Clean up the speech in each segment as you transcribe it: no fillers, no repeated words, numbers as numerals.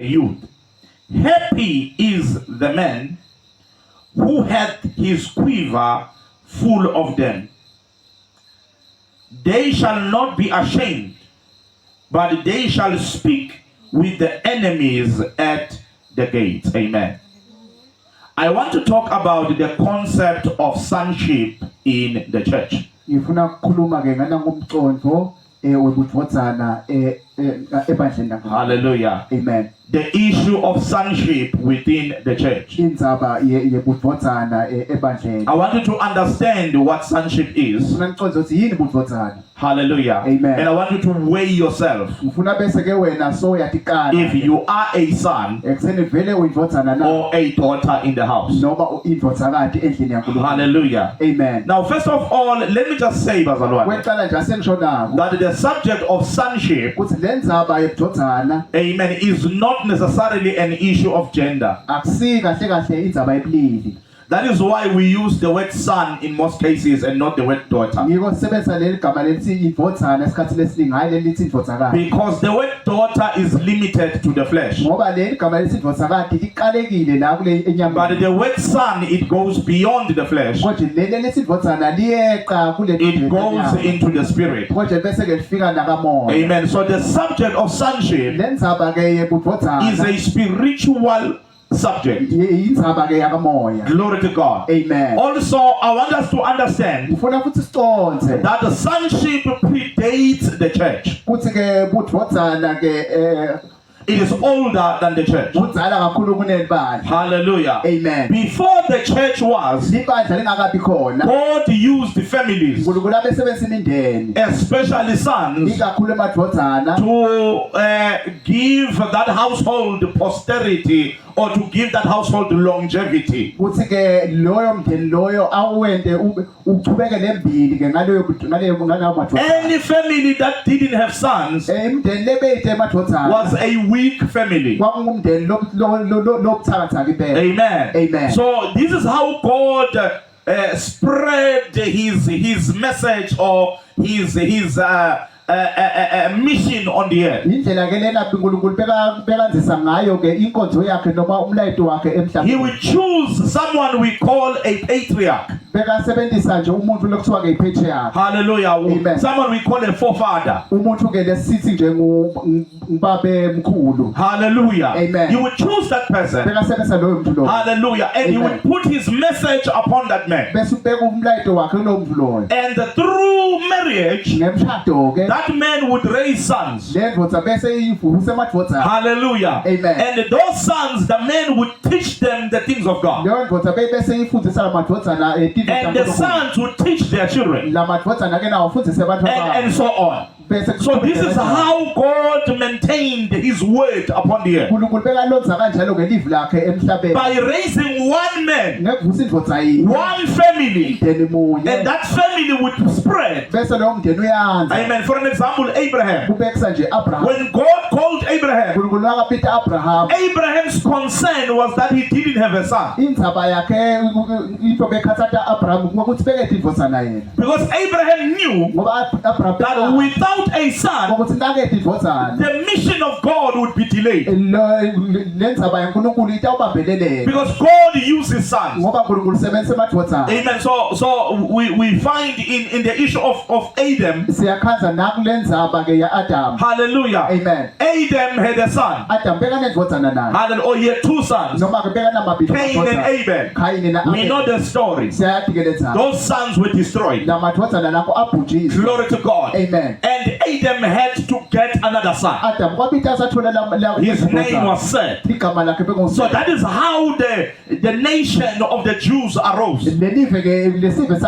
youth. Happy is the man who hath his quiver full of them. They shall not be ashamed, but they shall speak with the enemies at the gates. Amen. I want to talk about the concept of sonship in the church. Ngifuna ukukhuluma ke ngomqondo webuthothana ebandleni. Hallelujah. Amen. The issue of sonship within the church. Indzaba yebuthothana ebandleni. I want you to understand what sonship is. Ngifuna ngiqonde ukuthi yini ubuthothana. Hallelujah. Amen. And I want you to weigh yourself. Ngifuna bese ke wena so yatikana. If you are a son Ekseni vele uyindvothana na or a daughter in the house. noma indvothakazi endlini yaNkulunkulu. Hallelujah. Amen. Now, first of all, let me just say, bazalwane, Weqala nje asengisho that the subject of sonship, ukuthi lendzaba yebuthothana amen, is not necessarily an issue of gender. akusi kahle kahle indzaba yebulili. That is why we use the word son in most cases and not the word daughter. Ngiko sebenzisa leli gama lelithi indvothana esikhathini esiningi hayi lelithi indvothakazi. Because the word daughter is limited to the flesh. Ngoba leli gama lelithi indvothakazi liqalekile la kule enyameni. But the word son, it goes beyond the flesh. Kodwa leli lelithi indvothana liyeqa kule It goes into the spirit. kodwa bese ke lifika nakamoya. Amen. So the subject of sonship Lendzaba ke yebuthothana is a spiritual subject. indzaba ke yakamoya. Glory to God. Amen. Also, I want us to understand Ngifuna futhi siconze that the sonship predates the church. kuthi ke budvothana ke It is older than the church. budzala kakhulu kunelibandla. Hallelujah. Amen. Before the church was, Libandla lingakabi khona. God used the families, uNkulunkulu abesebenzisa imindeni especially sons, ikakhulu emadvothana to give that household posterity or to give that household longevity. kuthi ke loyo mndeni loyo awuwente uchubeke lembili ke ngalawo madvothana. Any family that didn't have sons Imndeni lebeyithe emadvothana was a weak family. kwakungumndeni lobuthakathaka impela. Amen. Amen. So this is how God spread his message or his mission on the earth. Indlela ke lena uNkulunkulu bekanzisa ngayo ke inkonzo yakhe noma umlayeto wakhe He emhlabeni. will choose someone we call a patriarch. Bekasebenzisa nje umuntu lokuthiwa ke ipatriarch. Hallelujah. Amen. Someone we call a forefather. Umuntu ke lesithi nje ngubabe mkhulu. Hallelujah. Amen. He will choose that person. Bekasebenzisa loyo muntu lo. Hallelujah. And he will Amen. put his message upon that man. Bese ubeka umlayeto wakhe kulo muntu loyo. And through marriage, Ngemshado ke that man would raise sons. lendvodza bese ivuse emadvodza. Hallelujah. Amen. And those sons, the men would teach them the things of God. Leyo ndvodza bese ifundisa lamadvodzana tinto And the sons would teach their children. lamadvodzana ke nawo fundise abantu And so on. bese So this is how God maintained his word upon the earth. uNkulunkulu bekalonza kanjalo ngelivu lakhe emhlabeni. By raising one man, Ngekuvusa indvodza yinye one family, umndeni munye and that family would spread. bese loyo mndeni uyanza. Amen. For an example, Abraham. Kubekisa nje Abraham. When God called Abraham, uNkulunkulu akapita Abraham. Abraham's concern was that he didn't have a son. Indzaba yakhe into bekhathatha Abraham ukuthi bekethe indvodzana yena. Because Abraham knew Ngoba Abraham that without a son, ukuthi nakethe indvodzana the mission of God would be delayed. lendzaba yaNkulunkulu itawubambeleleka. Because God uses sons. Ngoba uNkulunkulu usebenzisa emadvodzana. Amen. So we find in the issue of Adam. Siyakhanza nakulendzaba ke ya Adam. Hallelujah. Amen. Adam had a son. Adam bekanendvodzana naye. Hallelujah. Oh, he had two sons, Noma ke bekanamabili Cain and Abel. Kayini na We know the story. siyayathi ke lendzaba. Those sons were destroyed. Lamadvodzana lakho abhujiswa. Glory to God. Amen. And Adam had to get another son. Adam kwabita asathola His name was Seth. igama lakhe So benguseth. that is how the nation of the Jews arose. lelive ke lesive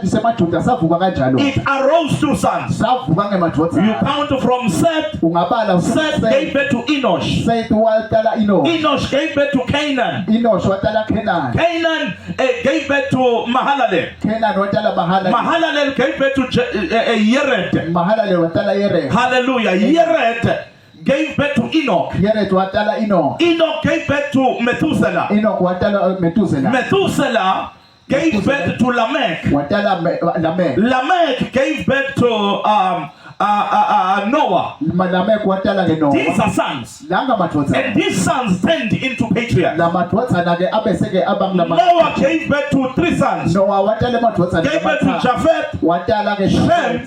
semajuda savuka kanjalo. It arose through sons. Savuka You ngemadvodzana. count from Seth. Ungabala Seth gave birth to Enosh. Seth watala Enosh. Enosh gave birth to Canaan. Enosh watala Kenan. Canaan gave birth to Mahalalel. Kenan watala Mahalalel. Mahalalel gave birth to Yered. Mahalalel watala Yered. Hallelujah. Yered gave birth to Enoch. Yered watala Enoch. Enoch gave birth to Methuselah. Enoch watala Methuselah. Methuselah gave birth to Lamech. Watala Lamech. Lamech gave birth to Noah. Lamek watala ke Noah. These are sons. Langa madodana. And these sons turned into patriarchs. La madodana ke abeseke abang la Noah gave birth to 3 sons. Noah watala madodana. Gave birth to Japheth, watala ke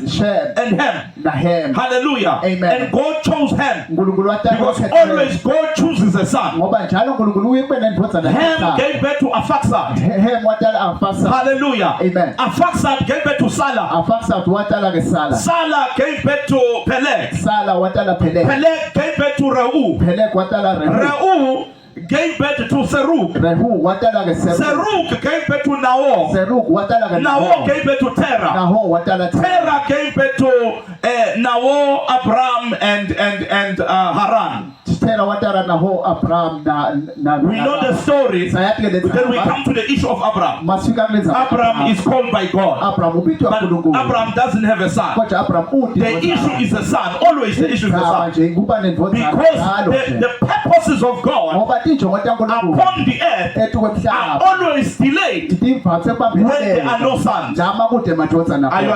Shem, and Ham. Na Ham. Hallelujah. Amen. And God chose Ham. Nkulunkulu watala Because always God chooses a son. ngoba njalo Nkulunkulu uyekube nendodana. Ham gave birth to Arphaxad. Ham watala Arphaxad. Hallelujah. Amen. Arphaxad gave birth to Salah. Arphaxad watala ke Salah. Salah gave birth to Peleg. Salah watala Peleg. Peleg gave birth to Reu. Peleg watala Reu. Reu gave birth to Serug. Reu watala ke Serug. Serug gave birth to Nahor. Serug watala ke Nahor gave birth to Terah. Nahor watala Terah gave birth to Nahor, Abram, and Haran. Terah watala Nahor, Abram na. We know the story. Then we come to the issue of Abram. Abram is called by God. But Abram doesn't have a son. The issue is the son. Always the issue is the son. Because the purposes of God upon the earth are always delayed when there are no sons. Are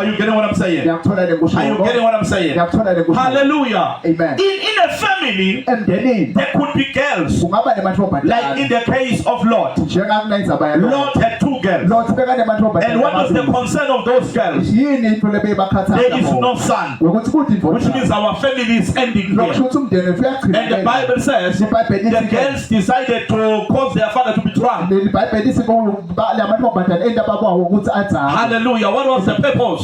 you getting what I'm saying? Are you getting what I'm saying? Hallelujah. Amen. In a family, there could be girls. Like in the case of Lot. Lot had 2 girls. And what was the concern of those girls? There is no son. Which means our family is ending here. And the Bible says the girls decided to cause their father to be drunk. Hallelujah. What was the purpose?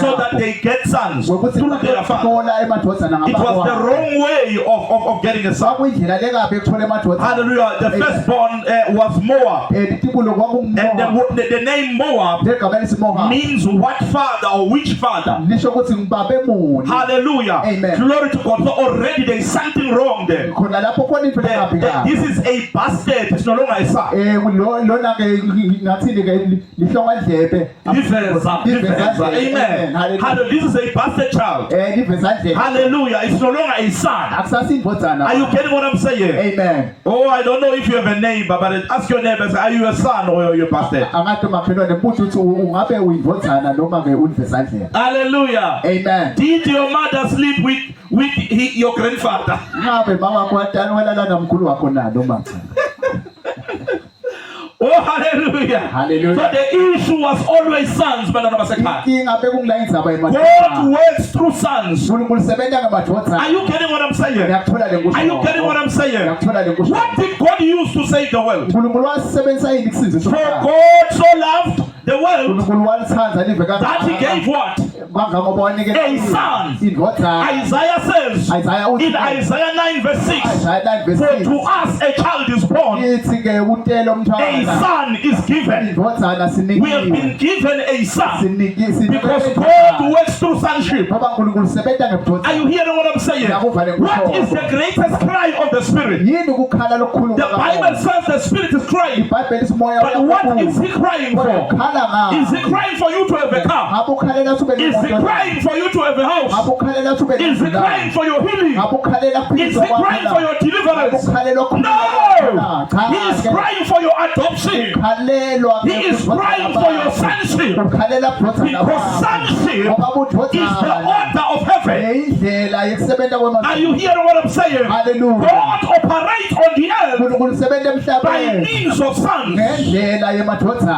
So that they get sons through their father. It was the wrong way of getting a son. Hallelujah. The firstborn was Moab. And the name Moab means what father or which father. Hallelujah. Amen. Glory to God. So already there is something wrong there. This is a bastard. It's no longer a son. Amen. Hallelujah. This is a bastard child. Hallelujah. It's no longer a son. Are you getting what I'm saying? Amen. Oh, I don't know if you have a neighbor, but ask your neighbor, are you a son or are you a bastard? Hallelujah. Amen. Did your mother sleep with your grandfather? Oh, hallelujah. Hallelujah. So the issue was always sons, but God works through sons. Are you getting what I'm saying? Are you getting what I'm saying? What did God use to save the world? For God so loved the world that he gave what? A son. Isaiah says in Isaiah 9 verse 6, for to us a child is born, a son is given. We have been given a son because God works through sonship. Are you hearing what I'm saying? What is the greatest cry of the Spirit? The Bible says the Spirit is crying. But what is he crying for? Is he crying for you to have a car? Is he crying for you to have a house? Is he crying for your healing? Is he crying for your deliverance? No! He is crying for your adoption. He is crying for your sonship. Because sonship is the order of heaven. Are you hearing what I'm saying? God operates on the earth by means of sons.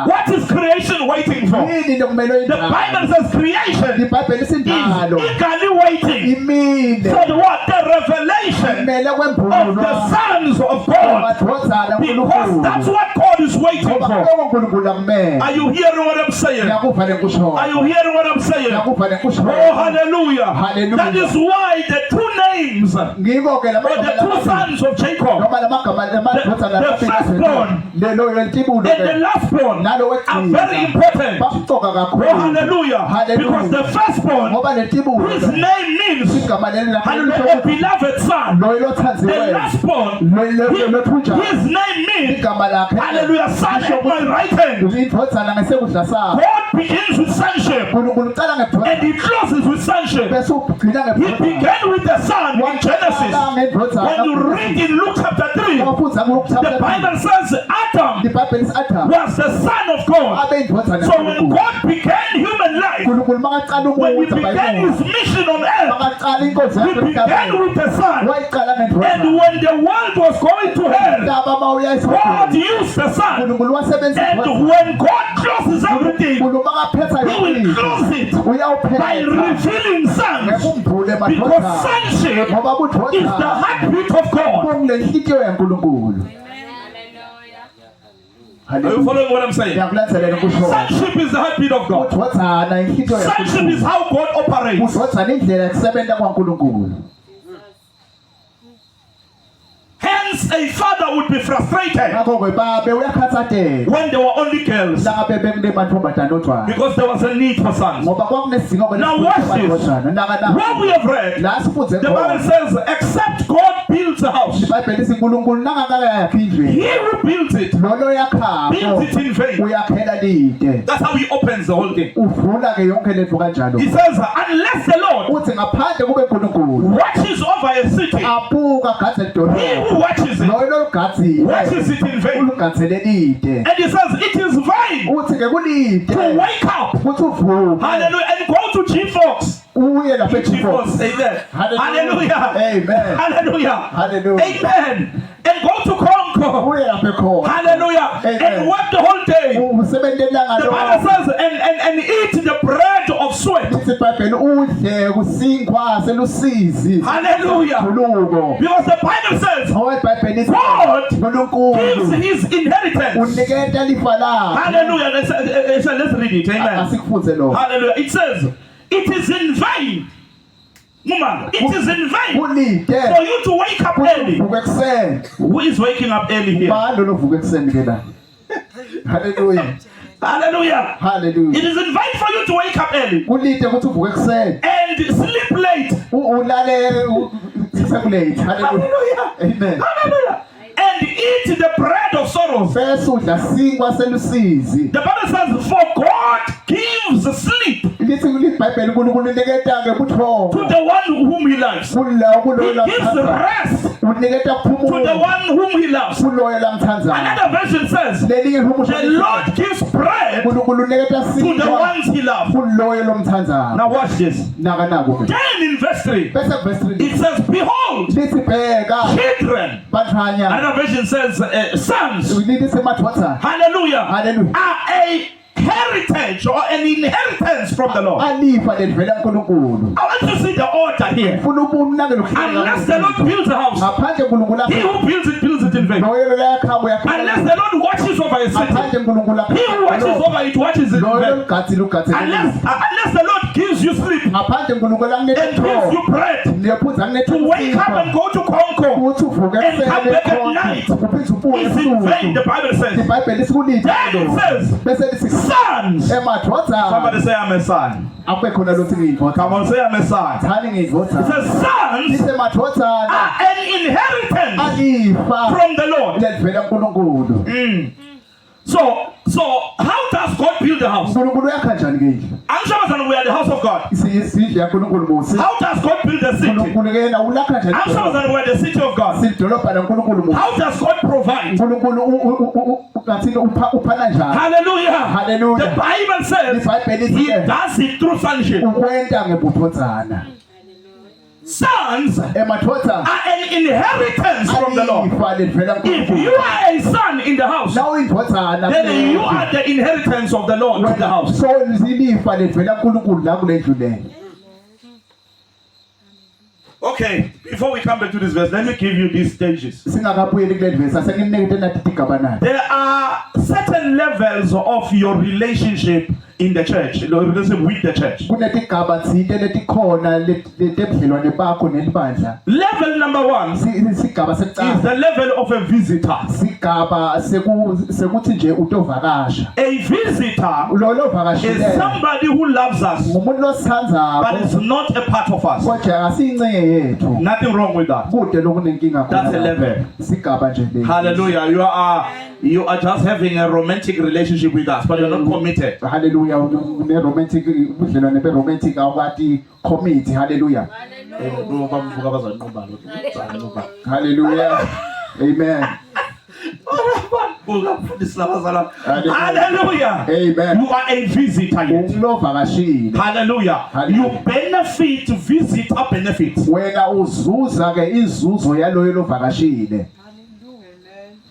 What is creation waiting for? The Bible says creation is eagerly waiting for the what? The revelation of the sons of God. Because that's what God is waiting for. Are you hearing what I'm saying? Are you hearing what I'm saying? Oh, hallelujah. That is why the 2 names, or the 2 sons of Jacob, the firstborn and the lastborn, are very important. Oh, hallelujah. Because the firstborn, his name means hallelujah, a beloved son. The lastborn, his name means hallelujah, son at my right hand. God begins with sonship and he closes with sonship. He began with the son in Genesis. When you read in Luke chapter 3, the Bible says Adam was the son of God. So when God began human life, uNkulunkulu makaqala when he ukwenza began his mission on earth, makaqala inkonzo he yakhe began emhlabeni with the Son. wayiqala And ngendodana when the world was going to hell, umhlaba mawuya God esibhedlela used the Son. uNkulunkulu wasebenzisa And when God closes everything, uNkulunkulu makaphetha he will close it by uyawuphetha revealing sons. ngekumbule Because madodana sonship ngoba is the heartbeat of God. kungenhliziyo yaNkulunkulu Are you following what I'm saying? ngiyakulandelela kusho Sonship is the heartbeat of God. udvodzana inhliziyo Sonship is yaNkulunkulu how God operates. udvodzana indlela yokusebenza kwaNkulunkulu. Hence, a father would be frustrated ngakho ke babe uyakhathatela when there were only girls, langabe bekunemantombazane odwa because there was a need for sons. ngoba kwakunesidingo Now watch this. What we have read, la sifunze the Bible says, except God builds a house, iBhayibheli lithi uNkulunkulu nangakayakha indlu he who builds it lolo yakhapho builds it in vain. uyakhela lide That's how he opens the whole thing. uvula ke yonke lento kanjalo He says, unless the Lord uthi ngaphandle kube uNkulunkulu watches over a city, abuka gadze he idolobha who watches it lolo lugatsile watches it in vain. ulugatsele lide And he says, it is vain uthi ke kulide to wake up, uthi uvuke hallelujah, and go to G-Fox. uye lapha G-Fox, eJifos amen. Hallelujah. Amen. Hallelujah. Hallelujah. Amen. And go to Congo. uye lapha ekhona Hallelujah. Amen. And work the whole day. usebenze ilanga The Bible says, and eat the bread of sweat. lithi iBhayibheli udle kusinkwa selusizi Hallelujah. uluko Because the Bible says, ngoba iBhayibheli lithi God gives uNkulunkulu his inheritance. uniketa lifa lakhe Hallelujah. Let's read it. Amen. asikufunze lo Hallelujah. It says, it is in vain. Woman, it is in vain kulide for you to wake up early. uvuka ekuseni Who is waking up early here? bani lovuka ekuseni ke la haleluya Hallelujah. haleluya It is in vain for you to wake up early kulide ukuthi uvuka ekuseni and sleep late. ulale sekulate haleluya Hallelujah. amen Hallelujah. And eat the bread of sorrows. bese udla sinkwa selusizi The Bible says, for God gives sleep lithi iBhayibheli uNkulunkulu uniketa ke to buthongo the one whom he loves. kuloyo He kuloyo gives lamthandayo rest uniketa to the kuphumula one whom he loves. kuloyo lamthandayo Another version says, lelinye the Lord gives bread uNkulunkulu uniketa to the sinkwa ones he loves. kuloyo lomthandayo Now watch this. naka nako ke Then in verse 3, bese verse 3 it says, behold, lithi bheka children. bathanya Another version says, sons. lithi semadvodza Hallelujah. Hallelujah. Are a heritage or an inheritance from the Lord. alifa lelivela kuNkulunkulu I want to see the order here. ufuna ubunake Unless the Lord builds a house, ngaphandle uNkulunkulu he who builds it in vain. loyo layakhabo Unless yakhona the Lord watches over a city, ngaphandle uNkulunkulu he who watches over it watches it in loyo vain. lugatsi lugatsi Unless the Lord gives you sleep ngaphandle uNkulunkulu and gives akuletho you bread liyaphuza to wake up and go to Congo, uthi uvuke and come back at ekuseni night, uphinde ubuye it's in vain, the ebusuku Bible says. iBhayibheli sikulide Then it says, bese lithi sons. emadvodza Somebody say, I'm a son. akube khona lothi ngiyidvodza Come on, say, I'm a son. thani It ngiyidvodza says, sons lithi emadvodzana are an inheritance alifa from the Lord. lelivela kuNkulunkulu So how does God build the house? uNkulunkulu uyakha njani ke indlu I'm sure we are the house of God. isindlu yaNkulunkulu musi How does God build the city? uNkulunkulu ke yena ulakha njani I'm sure we are the city of God. sidolobha laNkulunkulu musi How does God provide? uNkulunkulu ngathini uphana njani Hallelujah. Hallelujah. The Bible says iBhayibheli he lithi does it through sonship. ukwenta ngebuthodzana Sons are emadvodza an inheritance from the Lord. alifa lelivela If you kuNkulunkulu are a son in the house, nawe indvodzana then you are the inheritance of the Lord to the house. so zilifa lelivela kuNkulunkulu la kule ndlu leyo Okay, before we come back to this verse, let me give you these stages. singakabuyeli kule vesi asenginikete nathi tigaba nathi There are certain levels of your relationship in the church, your relationship with the church. kunetigaba tsite letikhona letebudlelwane bakho nelibandla Level number 1 sigaba is sekucala the level of a visitor. sigaba sekuthi nje utovakasha A visitor lo is lovakashile somebody who loves us ngumuntu but losithandzako is not a part of us. kodwa asiyincenye yethu Nothing wrong with that. kude lokunenkinga That's a level. sigaba nje le Hallelujah. You are just having a romantic relationship with us, but you're not committed. haleluya ne-romantic ubudlelwane be-romantic awukati commit haleluya haleluya amen Hallelujah. Amen. You are a visitor yet. Umlovakashile. Hallelujah. Hallelujah. You benefit, visit a benefit. Wena uzuza ke izuzo yaloyo lovakashile.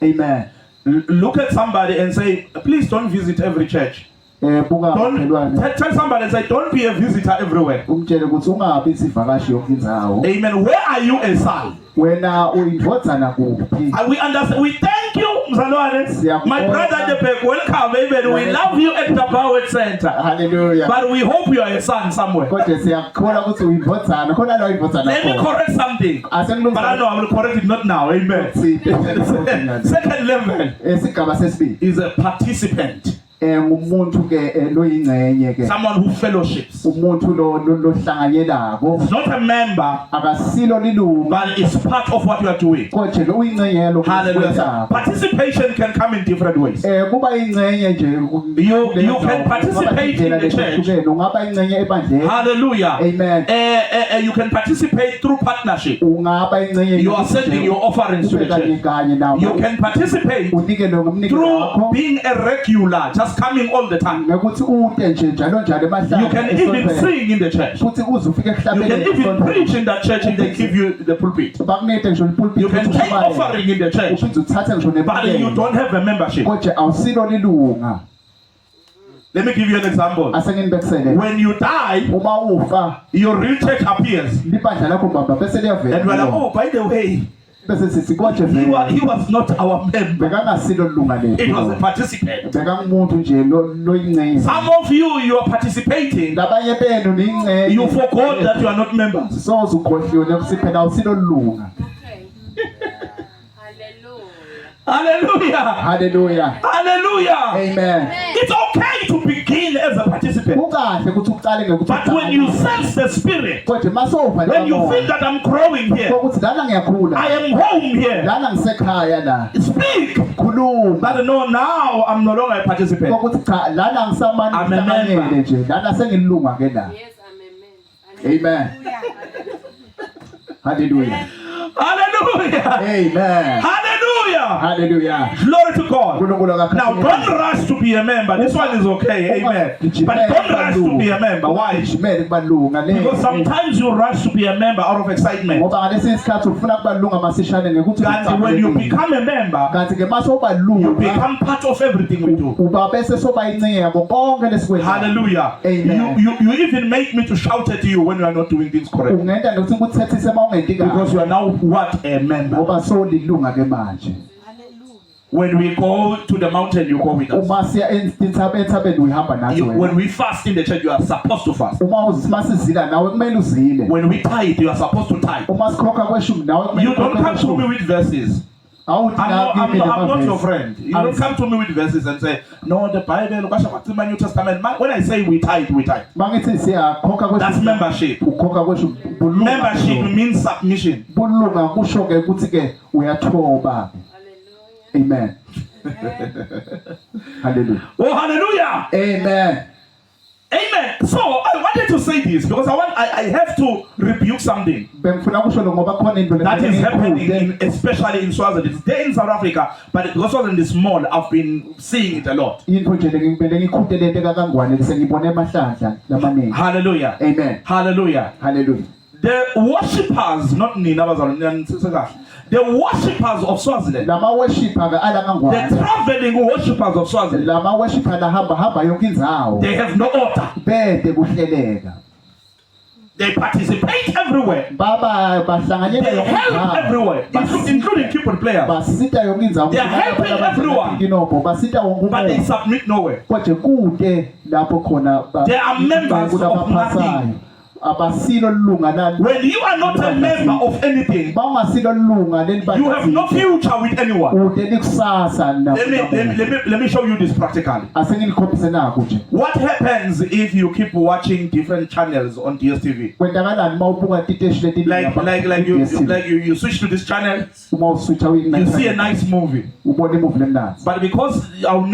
Amen. Look at somebody and say, please don't visit every church. Buka Don't mqhelwane. tell somebody and say, don't be a visitor everywhere. Umtshele ukuthi ungabi isivakashi yonke indzawo. Amen. Where are you a son? Wena uyindvodzana kuphi? We understand. We thank you, Mzalwane. My brother Depek, welcome. Amen. We love you at the Power Center. Hallelujah. But we hope you are a son somewhere. Kodwa siyakholwa ukuthi uyindvodzana. Khona la uyindvodzana Let me khona. correct something. But I know I will correct it not now. Amen. Second level Esigaba sesibili. is a participant. Ngumuntu ke loyingcenye ke. Someone who fellowships. Umuntu lo hlanganyelako. It's not a member, Akasilo lilunga. but it's part of what you are doing. Kodwa lo uyingcenye lo. Hallelujah. Participation can come in different ways. Kuba ingcenye nje. You can participate in the church. Ungaba ingcenye ebandleni. Hallelujah. Amen. You can participate through partnership. Ungaba ingcenye. You are sending your offerings to the church. You can participate through being a regular, just coming all the time. You can even sing in the church. You can even preach in that church if they give you the pulpit. You can take offering in the church, but you don't have a membership. Let me give you an example. When you die, your real church appears. And we're like, oh, by the way, he was not our member. It was a participant. Some of you are participating. You forgot that you are not members. Hallelujah. Hallelujah. Hallelujah. Amen. It's okay to begin as a participant. But when you sense the spirit, when you feel that I'm growing here, I am home here, speak. But no, now I'm no longer a participant. I'm a member. Yes, Amen. Hallelujah. Hallelujah. Amen. Hallelujah. Hallelujah. Glory to God. Now don't rush to be a member. This one is okay. Amen. But don't rush to be a member. Why? Because sometimes you rush to be a member out of excitement. And when you become a member, you become part of everything we do. Hallelujah. You even make me to shout at you when you are not doing things correctly. Because you are now what? A member. When we go to the mountain, you go with us. When we fast in the church, you are supposed to fast. When we tithe, you are supposed to tithe. You don't come to me with verses. I'm not your friend. You don't come to me with verses and say, no, the Bible, New Testament. When I say we tithe, we tithe. That's membership. Membership means submission. Amen. Hallelujah. Oh, hallelujah. Amen. Amen. So I wanted to say this because I have to rebuke something that is happening, especially in Swaziland. It's there in South Africa, but because Swaziland is small, I've been seeing it a lot. Hallelujah. Amen. Hallelujah. Hallelujah. The worshippers, not Nina, the worshippers of Swaziland, the traveling worshippers of Swaziland, they have no order. They participate everywhere. They help everywhere, including keyboard players. They are helping everyone, but they submit nowhere. They are members of nothing. When you are not a member of anything, you have no future with anyone. Let me show you this practically. What happens if you keep watching different channels on DSTV? Like you switch to this channel, you see a nice movie, but because you're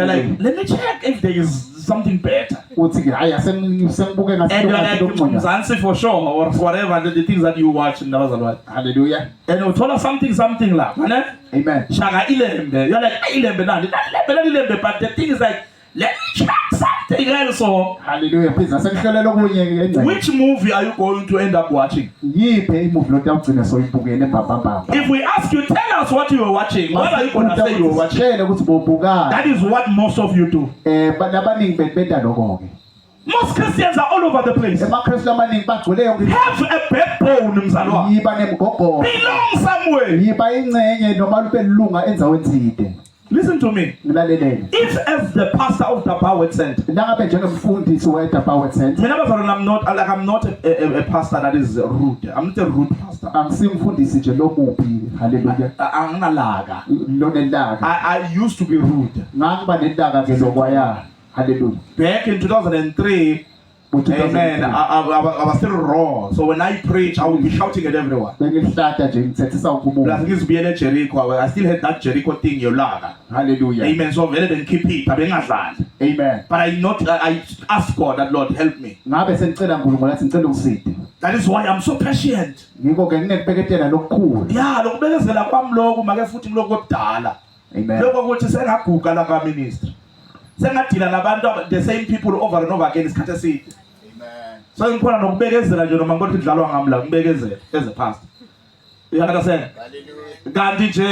like, let me check if there is something better. uthi ke hayi sengibuke And you're like, ngasilunga. Mzansi for sure, or whatever, the things that you watch in the Hallelujah. and you told us something like, ne? Amen. Shaka ilembe. You're like, ilembe, but the thing is like, let me check something else. Hallelujah. Please asengihlolela okunye engceke. Which movie are you going to end up watching? Yiphe imovie lotawugcina soyibukele baba. If we ask you, tell us what you were watching, what are you going to say you were watching? Utshele ukuthi bobuka. That is what most of you do. Labaningi benda lokho ke. Most Christians are all over the place. Emakristu amaningi bagcwele yonke. Have a backbone, mzalwa. Yiba nemgogo. Belong somewhere. Yiba ingcenye noma lube lilunga enzaweni ethide. Listen to me. Ngilalelele. If as the pastor of the Power Center, Nangabe njengomfundisi we-The Power Center. I'm not a pastor that is rude. I'm not a rude pastor. Angisimfundisi nje lomubi. Hallelujah. Anginalaga. Lonelaka. I used to be rude. Ngakuba nelaka ke lokwaya. Hallelujah. Back in 2003, amen, I was still raw. So when I preach, I would be shouting at everyone. Bengihlata nje ngithethisa Plus, ukubuka. it's being a Jericho. I still had that Jericho thing, you laga. Hallelujah. Amen. So better than keep it. Amen. But I ask God that Lord help me. Ngabe sengicela uNkulunkulu lathi ngicela ungiside. That is why I'm so patient. Ngikho ke nginekubeketela lokukhulu. Yeah, lokubekezela kwami lokho make futhi lokho okudala. Amen. Lokho ukuthi sengaguga la ka ministry. Sengadila nabantu the same people over and over again isikhathi eside. Amen. So ngikhona nokubekezela nje noma ngokuthi idlalwa ngami la ngibekezela as a pastor. You understand? Hallelujah. Kanti nje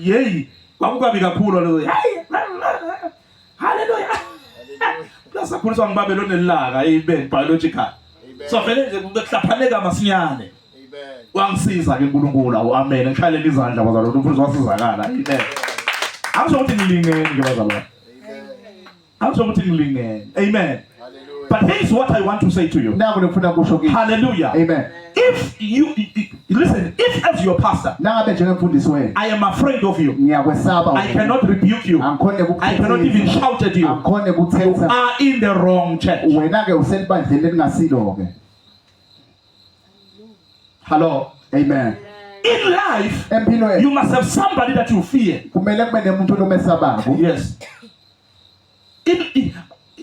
hey kwakukabi kakhulu lo. Hallelujah. Plus akhuliswa ngibabelone lilaka ibe biological. So vele nje kuhlaphaneka masinyane. Amen. Wangisiza ke uNkulunkulu. Amen. Ngishayele izandla bazalwane umfundisi wasizakala. Amen. Angisho ukuthi ngilingene ke bazalwane. Angisho ukuthi ngilingene. Amen. But here's what I want to say to you. Nangu ngifuna kusho kimi. Hallelujah. Amen. If you listen, if as your pastor, Nangabe njengomfundisi wenu. I am afraid of you. Ngiyakwesaba. I cannot rebuke you. Angikhone I cannot even shout at you. Angikhone You kuthetha. are in the wrong church. Wena ke uselibandleni elingasilo ke. Hello. Amen. In life, Empilweni you must have somebody that you fear. kumele kube nemuntu nomesabako. Yes.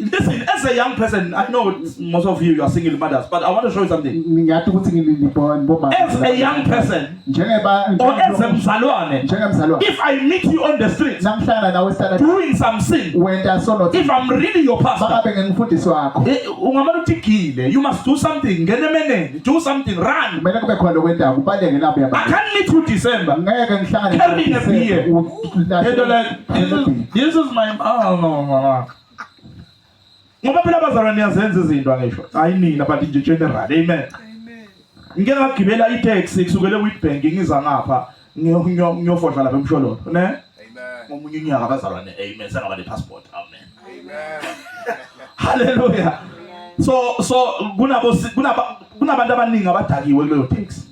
Listen, as a young person, I know most of you are single mothers, but I want to show you something. Ngiyathi ukuthi ngilibona. As a young person, Njengeba or as a mzalwane, njengemzalwane. if I meet you on the street Namhlanje nawe sithatha doing some sin, wenda sono. if I'm really your pastor, Bangabe ngimfundisi wakho. ungamane uthigile, you must do something. Ngene emeneni, do something, run. Kumele kube khona okwendayo kubaleke lapho I yabantu. can't meet you December. Ngeke ngihlangane Carrying a beer. nawe. You're like, this is my no. Ngoba phela abazalwane niyazenza izinto angisho. Hayi nina but nje general. Amen. Ngike ngagibela i-taxi kusukela eWitbank ngiza ngapha ngiyofodla lapha eMshololo, ne? Amen. Ngomunye unyaka abazalwane, amen, sengaba ne-passport. Amen. Amen. Hallelujah. So kunabantu abaningi abadakiwe kuleyo taxi.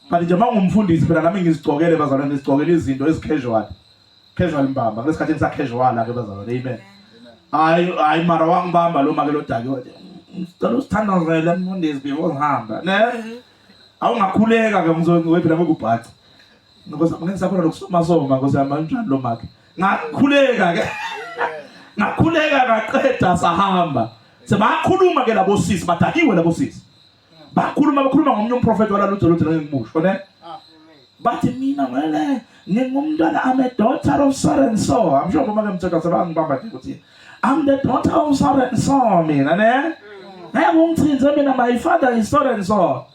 But nje mangumfundisi phela nami ngizigcokele bazalwane ngizigcokele izinto ezicasual. Casual mbamba. Ngesikhathi ngisa casual ke bazalwane. Amen. Hayi mara wangibamba lo make lo daki wathi ngicela usithandazele emfundisi before ngihamba ne awungakhuleka ke ngizophila ngokubhaca ngoba ngisafuna lokusoma ngosama njani lo make ngakhuleka ke ngaqeda sahamba sebakhuluma ke labo sisi badakiwe labo sisi bakhuluma ngomunye umprofeti walalutho ngimusho ne bathi mina ngele ngingumntwana I'm a daughter of so and so I'm sure uma ke mthetho sebangibamba ukuthi I'm the daughter of so and so mina ne ngiyangumthinze mina my father is so and so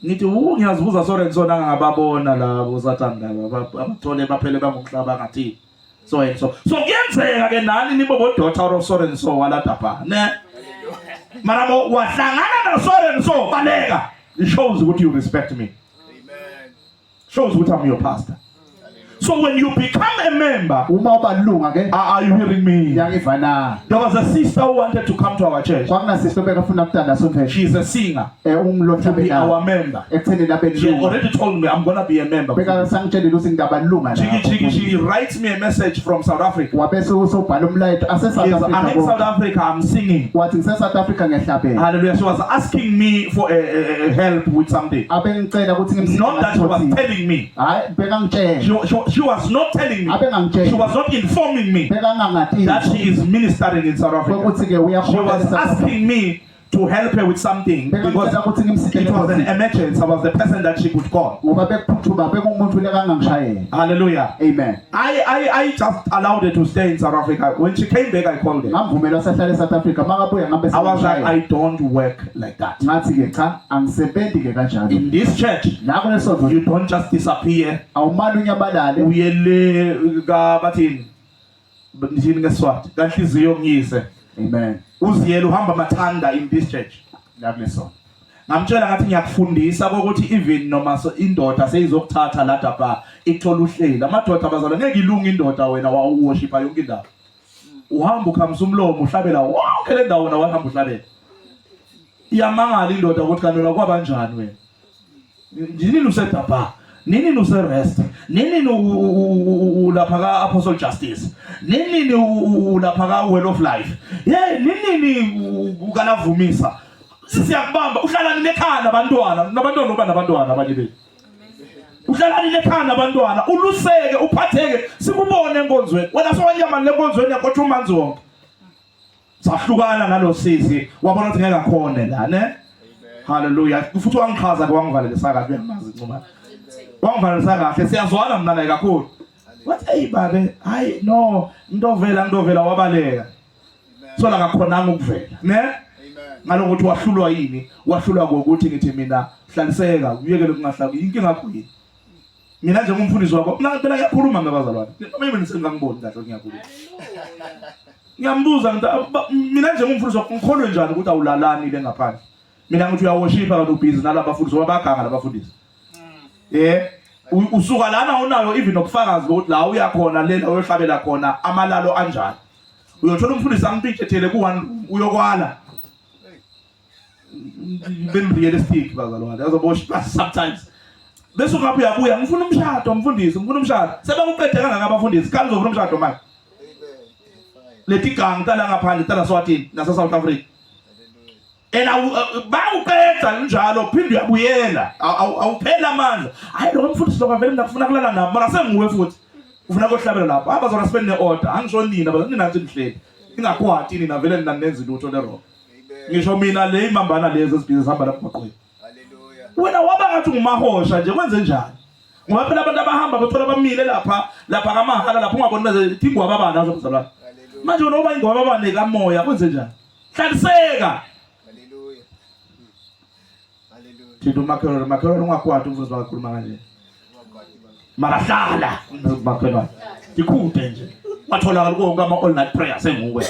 ngithi ngiyazibuza so and so nangababona labo sathanda labo abathole baphele bangumhlaba ngathi so and so kuyenzeka ke nani nibo bo daughter of so and so waladapha ne mara mo wahlangana na so and so baleka it shows what you respect me. Amen. Shows what I'm your pastor. So when you become a member, Uma ubalunga ke. are you hearing me? Ngiyayiva na. There was a sister who wanted to come to our church. Kwakuna sister bekafuna ukutanda sonke. She's a singer. Umlotha To be beka. our member. Ekutheni lapha She elunga. already told me I'm gonna be a member. Beka sangitshela ukuthi ngiyabalunga la. She writes me a message from South Africa. Wabese usobhala umlayito ase South Yes, I'm in Africa. South Africa. I'm singing. Wathi ngise South Africa ngiyahlabela. Hallelujah. She was asking me for a help with something. Abe ngicela ukuthi ngimsize. Not that she was telling me. Hayi beka ngitshela. She She was not telling me, she was not informing me that she is ministering in South Africa. She was asking me to help her with something because it was an emergency. I was the person that she could call. Hallelujah. Amen. I just allowed her to stay in South Africa. When she came back, I called her. I was like, I don't work like that. In this church, you don't just disappear. Amen. Uziyela uhamba mathanda in this church. Ngamtshela ngathi ngiyakufundisa ukuthi even noma indoda seyizokuthatha lapha ithola uhlelo. Amadoda abazalwa ngeke ilunga indoda wena worshipper yonke indawo. Uhamba ukhamisa umlomo uhlabela wonke le ndawo wena wahamba uhlabela. Iyamangala indoda ukuthi kanona kwabanjani wena. Nini usedapha? Nini userest? Nini ulapha ka Apostle Justice? Nini ulapha ka Well of Life? Yeah, nini ukanavumisa? Sisiyakubamba uhlala nekhaya nabantwana oba nabantwana abanye bethu. Uhlala nekhaya nabantwana uluseke uphatheke sikubone enkonzweni. Wena sowanyama lenkonzweni yakho 2 months wonke. Sahlukana nalo sisi wabona ukuthi ngeke akhone la ne? Hallelujah. Futhi wangichaza kwangivalela sakathi uyamazi ncuma. Wangivalela kahle siyazwana mina naye kakhulu. Wathi hey babe, hayi no, ndovela wabaleka. So la ngakhonanga ukuvela, ne? Ngalokuthi wahlulwa yini? Wahlulwa ukuthi ngithi mina hlaliseka, uyekele kungahlala. Inkinga yakho yini? Mina nje ngumfundisi wakho, mina phela ngiyakhuluma ngabazalwane. Noma yini sengangiboni kahle ngiyakhuluma. Ngiyambuza mina nje ngumfundisi wakho ngikholwe njani ukuthi awulalani le ngaphandle. Mina ngithi uyaworshipa kanti ubhizi nalabo bafundisi wabaganga labafundisi. Usuka lana unayo even nokufakazi ukuthi la uyakhona lela uyohlabela khona amalalo anjani. Uyothola umfundisi ampicethele ku1 uyokwala. Being realistic bazalwane. Azoboshipha sometimes. Bese ngapha uyabuya ngifuna umshado umfundisi, ngifuna umshado. Sebakuqede kangaka abafundisi, kanti uzofuna umshado manje. Lethi gang tala ngaphandle tala Swatini nasa South Africa. Bawuqeda njalo phinde uyabuyela awuphela amandla hayi lo mfundisi lo vele ngifuna kulala nabo mara sengiwe futhi ufuna kohlabela lapho abazona spend ne-order angisho nina bazona nathi nihleli ingakwati nina vele ninanenza lutho lero ngisho mina le imambana lezi ezibhizi zihamba lapho maqhweni haleluya wena waba ngathi ngumahosha nje kwenze njani ngoba phela abantu abahamba bathola bamile lapha kamahala lapho ungabona nje ingwaba abana azobuzalwana manje wena uba ingwaba abane kamoya kwenze njani hlaliseka Tidu makelo ungakwati umfuzi wakhuluma kanje. Mara hlala makelo. Ikhude nje. Wathola konke ama all night prayer senguwe.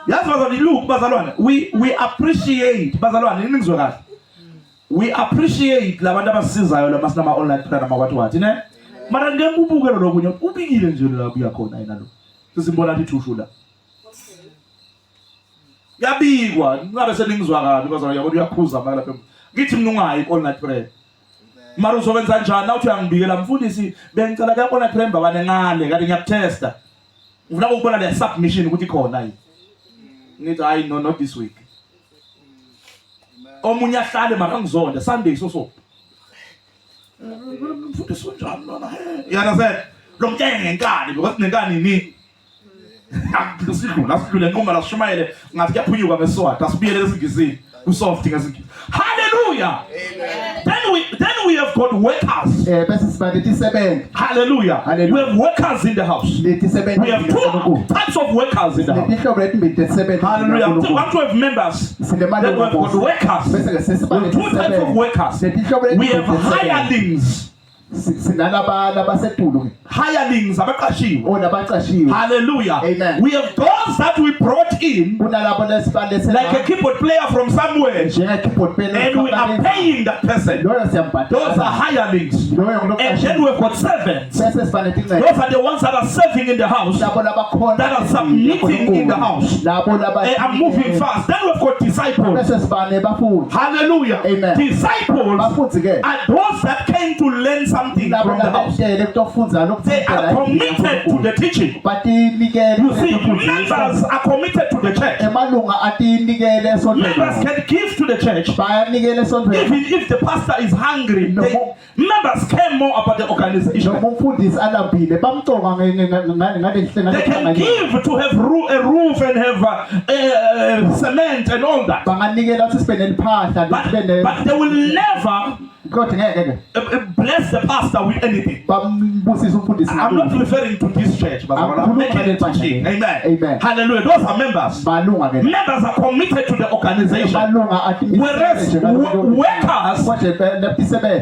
Yazi bazalwane look bazalwane we appreciate bazalwane yini ngizwe kahle. We appreciate labantu abasizayo lama sinama all night prayer nama wathi ne. Mara ngembubukelo lokunye ubikile nje la kuya khona yena lo. Sisimbona lithi ushula. Yabikwa ngabe seningizwa kabi bazalwane yabona uyakhuza mara lapha. Ngithi mina ungayi all night prayer. Mara uzowenza njani na uthi uyangibikela mfundisi bengicela ke all night prayer babane ngale kade ngiyakutesta. Ngifuna ukubona le submission ukuthi khona yini. Ngithi hayi no not this week. Omunye ahlale mara ngizonda Sunday so. Mfundisi njani lona? Yana said lo mtenge ngenkani because nenkani ni. Asidlule ngoma la shumayele ngathi kuyaphunyuka ngeswati asibiyele lesingizini. Soft hallelujah. Amen. Then we have got workers. Hallelujah. We have workers in the house. We have 2 types of workers in the house. Hallelujah. We want to have members. Then we have got workers. We have 2 types of workers. We have hirelings. Hirelings abaqashiwe. Hallelujah. Amen. We have those that we brought in like a keyboard player from somewhere and we are paying that person. Those are hirelings. And then we've got servants. Those are the ones that are serving in the house, that are submitting in the house and moving fast. Then we've got disciples. Hallelujah. Amen. Disciples are those that came to learn something something labo from the house. labetele kutofundza They are committed to the teaching. batinikele You see, members are committed to the church. emalunga atinikele Members esontweni can give to the church. bayanikele esontweni Even if the pastor is hungry, No. members care more about the organization. noma umfundisi alambile bamcoka They can give to have a roof and have cement and all that. banganikela ukuthi sibe neliphahla But they will never kodwa ngeke bless the pastor with anything. bambusise umfundisi I'm not referring to this church, but I'm making it teaching. Amen. Amen. Hallelujah. Those are members. malunga ke Members are committed to the organization. malunga atimisele Whereas workers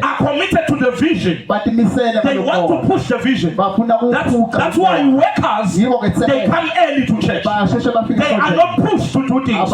are committed to the vision. batimisele They want to push the vision. bafuna That's why workers, they come early to church. basheshe bafike They are not pushed to do things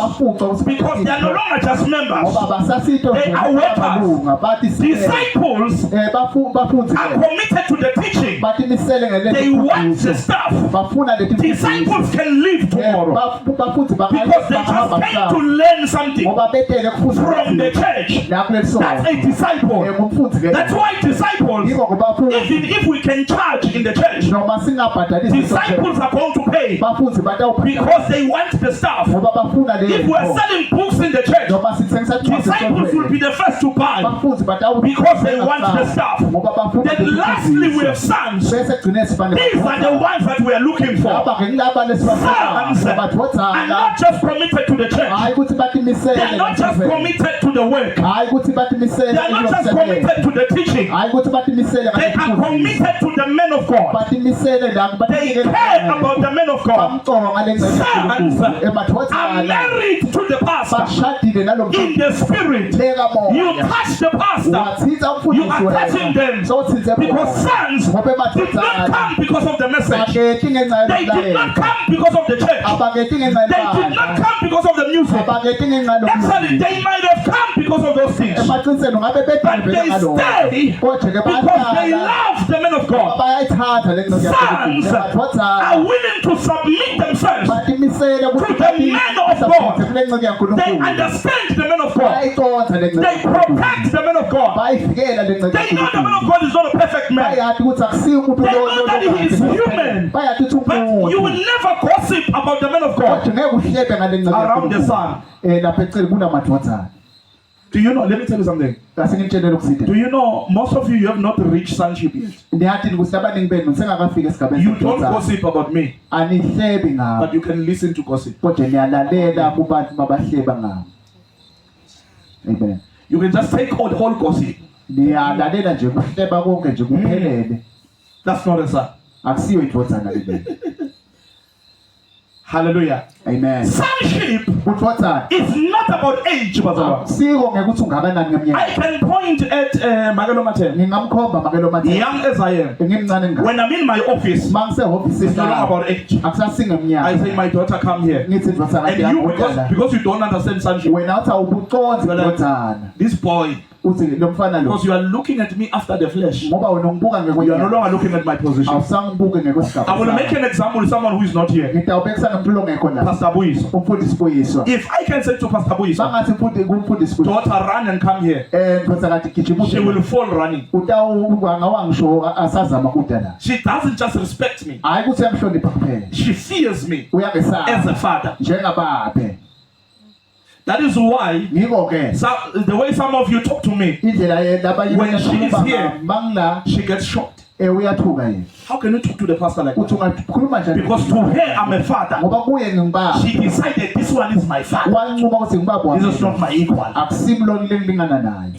because they are no longer just members. ngoba basasito They are workers. bathi Disciples bafundzi are committed to the teaching. batimisele They want the stuff. bafuna leti Disciples can live tomorrow bafundzi because they just came to learn something ngoba betele from the church. That's a disciple. ngumfundzi That's why disciples, yiko ngoba even if we can charge in the church, noma singabhadalisi disciples are going to pay bafundzi batawubhadala because they want the stuff. ngoba bafuna le If we're selling books in the church, noma sithengisa disciples will be the first to buy bafundzi batawubhadala because they want the stuff. ngoba bafuna Then lastly, we have sons. bese gcine sifane These are the ones that we are looking for. laba ngilaba lesibafuna Sons are bathothana not just committed to the church. hayi ukuthi batimisele They are not just committed to the work. hayi ukuthi batimisele They are not just committed to the teaching. hayi ukuthi batimisele They are committed to the men of God. batimisele la They care about the men of God. bamcoka ngale Sons are emathothana married to the pastor bashadile nalo in the spirit. leka You moya touch the pastor. wathitha You are touching them so thithe because sons ngoba did not emathethana come because of the message. abangeti ngenxa They did not yomlayezo come because of the church. abangeti ngenxa They did not come because of the music. abangeti ngenxa Actually, they might have come because of those things. emaqinisweni ngabe But they stay kodwa ke because they love the men of God. bayayithanda le Sons are emathethana willing to submit themselves. batimisele To the men of God. kule nceke They yankulunkulu understand the men of God. bayayiconsa le They protect the men of God. bayivikela le nceke They know the man of God is not a perfect man. bayathi ukuthi akusiyo umuntu They know that he is human. bayathi ukuthi But you will umuntu never gossip about the men of God. kodwa ngeke uhlebe ngale nceke Around the sun. lapha eceleni kunamathethana Do you know? Let me tell you something. kase ngitshela ukusithe Do you know most of you have not reached sonship yet? ndiyathi ukuthi abaningi benu sengakafika esigabeni You don't sokuthotha. gossip about me, anihlebi ngabo but you can listen to gossip. kodwa niyalalela kubantu babahleba ngabo amen You can just take all the whole gossip. niyalalela nje kuhleba konke nje kuphelele That's not a son. akusiyo ithothana le Hallelujah. amen Sonship uthothana is not about age, Bazalwa. siko ngekuthi ungakanani I ngeminyaka can point at Magalo Maten, ngingamkhomba makelo mathe young as I am. ngimncane ngaka When I'm in my office, mangisehofisi it's no longer about age. akusasingeminyaka I say, my daughter, come here. ngithi ndothana And you, because you don't understand sonship, wena uthi awubuconsi uthothana this boy, uthi lo mfana lo because you are looking at me after the flesh, ngoba wena ungibuka you are no ngekwenyama longer looking at my position. awusangibuke ngekwesigaba I will make an example with someone who is not here. ngitawubekisa nomuntu ongekho la Pastor Buiso. umfundisi Buyiswa If I can say to Pastor Buiso, bangathi kumfundisi Buyiswa daughter, run and come here, ndoda kathi gijima she will fall running. utawuwangawangisho asazama kuda la She doesn't just respect me, hayi ukuthi uyamhlonipha kuphela she fears me as a uyangesaba father. njengababe That is why ngiko ke the way some of you talk to me, indlela labanye When she is here, bangla she gets shocked. uyathuka yena How can you talk to the pastor like uthi that? ungakhuluma njani Because to her, I'm a father. ngoba kuye ngingibaba She decided this one is my father. wancuma ukuthi ngibaba This is not my equal. akusimloni lengilingana naye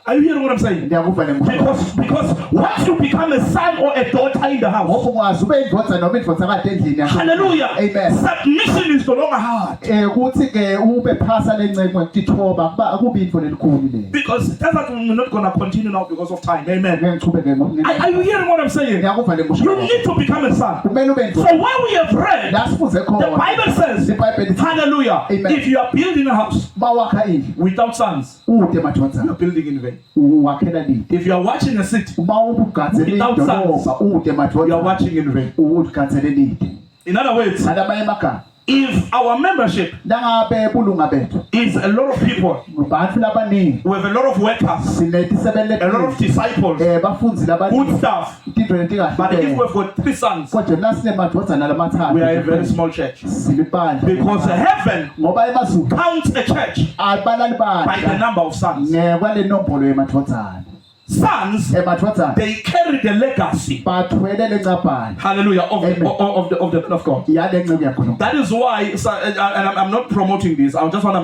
Are you hearing what I'm saying? ndiyakuva le ngikuva Because once you become a son or a daughter in the house, ngoba ungazi ube indvodza noma indvodza kade endlini hallelujah, amen submission is no longer hard. ukuthi ke ube phasa lenceke tithoba kuba akubi into lelikhulu le Because that's what we're not going to continue now because of time. Amen. ngeke ngichubeke Are you hearing what I'm saying? ndiyakuva le You ngusho need to become a son. kumele ube So indvodza when we have read, la sifuze the khona Bible says, iBhayibheli hallelujah, Amen. if you are building a house bawakha indlu without sons, ude you madvodza are building in vain. uwakhela lide If you are watching a city, uma ubugatsele Without idolobha ude you are madvodza watching in vain. ugatsele lide In other words, nalabanye emagama if our membership nangabe bulunga bethu is a lot of people. Bantu labaningi. We have a lot of workers, Sinetisebele. a lot of disciples, Bafunzi good labaningi. stuff. Into lentikahle. But if we've got 3 sons, Kodwa nasine madodana lamathathu. we are a very small church. Silibandla. Because heaven ngoba emazulu counts a church abalali by the bandla number of sons. kwale nombolo yemadodana. Sons, Emadodana they carry the legacy, bathwele lencaphala. hallelujah, Amen. of the man of God. Yale nceku yakhona. That is why, and I'm not promoting this, I just want to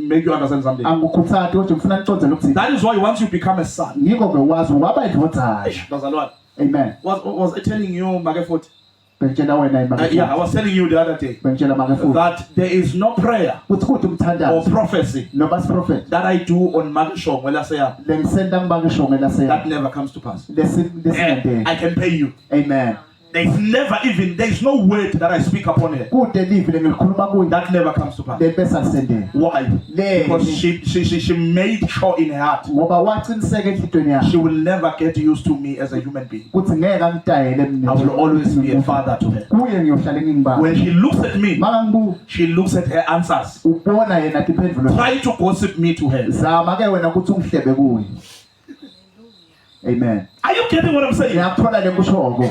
make you understand something. Angikhuthati kodwa ngifuna nicondzele ukuthi That is why once you become a son, ngiko ke wazi waba indodana. Bazalwane, Amen. was I telling you, Magefut? Bengitshela wena imali. Yeah, I was telling you the other day Bengitshela makefuthi. that there is no prayer Kuthi or umthandazo prophecy noba siprofeti. that I do on Mageshong when I say Lengisenda ngibakisho ngelaseya. that never comes to pass. And Lesingente. I can pay you. Amen. There's no word that I speak upon her Kude live lengilikhuluma kuyo. that never comes to pass. Lebesa lisendele. Why? Because Le she made sure in her heart ngoba waciniseka enhlitweni yakhe she will never get used to me as a human being. kuthi ngeke angitayele mina. I will always be a father to her. Kuye ngiyohlala ngingibaba. When she looks at me, Makangibuka she looks at her answers. ubona yena tiphendvulo. Try to gossip me to her. Zama ke wena ukuthi ungihlebe kuye. Amen. Are you getting what I'm saying? Ngiyakuthola lekushoko.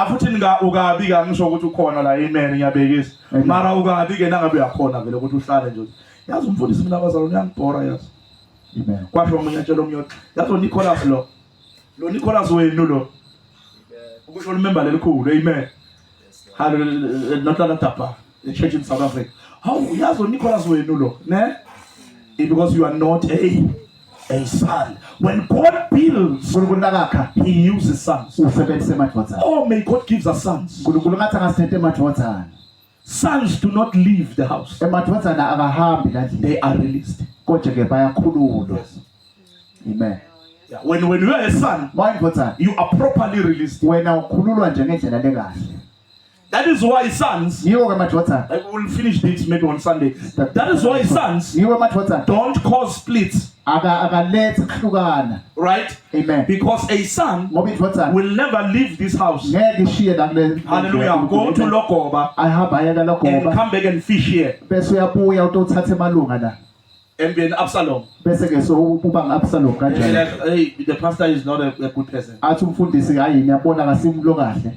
Futhi ukabika ngisho ukuthi ukhona la, amen, ngiyabekisa. Mara ukabike nangabe uyakhona vele ukuthi uhlale nje. Yazi umfundisi mina abazalwane uyangibhora yazi. Amen. Kwasho omunye atshela omnye ukuthi yazi uNicholas lo Nicholas wenu lo. Ukusho remember lelikhulu, amen. Hallelujah, not that tapa, the church in South Africa. How yazi uNicholas wenu lo, ne? Because you are not a son. When God builds, uNkulunkulu akakha He uses sons. usebenzise emadodana. Oh, may God gives us sons. uNkulunkulu ngathi angasithethe emadodana. Sons do not leave the house. Emadodana akahambi kanje. They are released. Kodwa ke bayakhululwa. Amen. Yeah. When you are a son, Mayindodana you are properly released. wena ukhululwa nje ngendlela lekahle. That is why sons, Yiwo ke emadodana. I will finish this maybe on Sunday. That is why sons Yiwo emadodana. don't cause splits, Akalethe ukuhlukana. right? Amen. Because a son Ngoba indodana will never leave this house. ngeke ishiye la kule. Hallelujah. Go to Lokoba ahamba ayeka and logoba come back and fish here bese uyabuya utothatha emalunga la. and be an Absalom. Bese ke so uba ngabsalom And kanjalo. like, hey, the pastor is not a good person. Athi umfundisi hayi ngiyabona kasimlo kahle.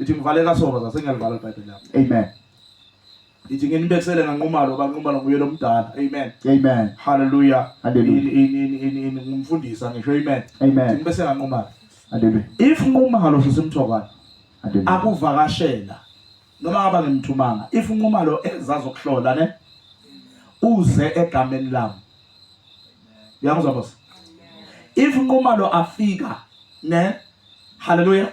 Ithi ngivalela soba sasengiyalivala iBhayibheli lapho. Amen. Ithi nginibekisele nganqumalo banqumalo nguye lo mdala. Amen. Amen. Hallelujah. Hallelujah. In ngumfundisa ngisho amen. Amen. Ithi bese nganqumalo. Hallelujah. If nqumalo sisemthokwana Hallelujah. akuvakashela noma ngaba ngimthumanga, if nqumalo ezazi ukuhlola ne uze egameni lami. Uyangizwa boss? If nqumalo afika ne, hallelujah,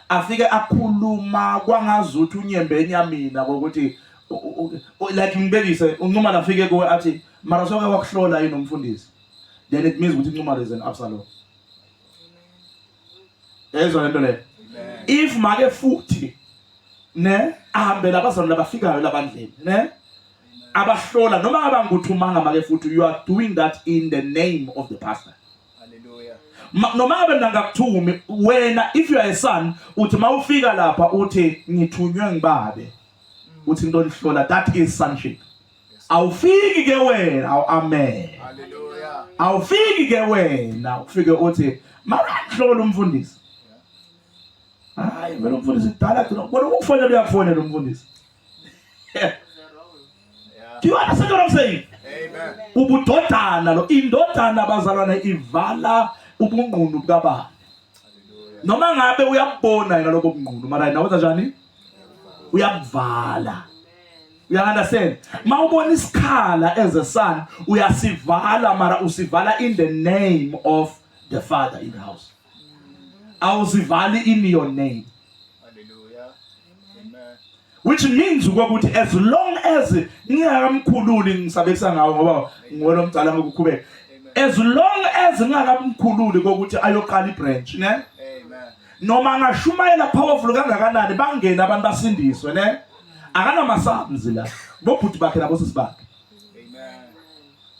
afike akhuluma kwangazuthi unyembe enyamina ngokuthi like ngibekise uNcumalo afike kuwe athi mara soke wakuhlola yini umfundisi, then it means ukuthi uNcumalo is an Absalom. Ezwa lento le. If make futhi ne ahambe labazalwane labafikayo labandleni ne abahlola noma abanguthumanga make futhi, you are doing that in the name of the pastor. Noma ngabe nangakuthumi wena, if you are a son uthi mawufika lapha uthi ngithunywe ngibabe, uthi into lihlola, that is sonship. Awufiki ke wena, amen, hallelujah, awufiki ke wena ufike uthi mara hlola umfundisi. Hayi vele umfundisi dala khona kodwa ukufonela uyakufonela umfundisi. Do you understand what I'm saying? Amen. Ubudodana lo, indodana bazalwane ivala ubungqunu bukababa. Noma ngabe uyabona yena lokho ubungqunu, mara yena wenza njani? Uyakuvala. You understand? Mawubona isikhala as a son, uyasivala mara usivala in the name of the father in the house. Awusivali in your name. Hallelujah. Amen. Which means ukuthi as long as ngingakamkhululi ngisabekisa ngawo ngoba ngibona umdala ngokukhubeka. As long as ngingakamkhululi ukuthi ayoqala ibranch ne, amen, noma ngashumayela powerful kangakanani bangena abantu basindiswe ne, akana masabi la bobhuti bakhe nabo sisibakhe. Amen.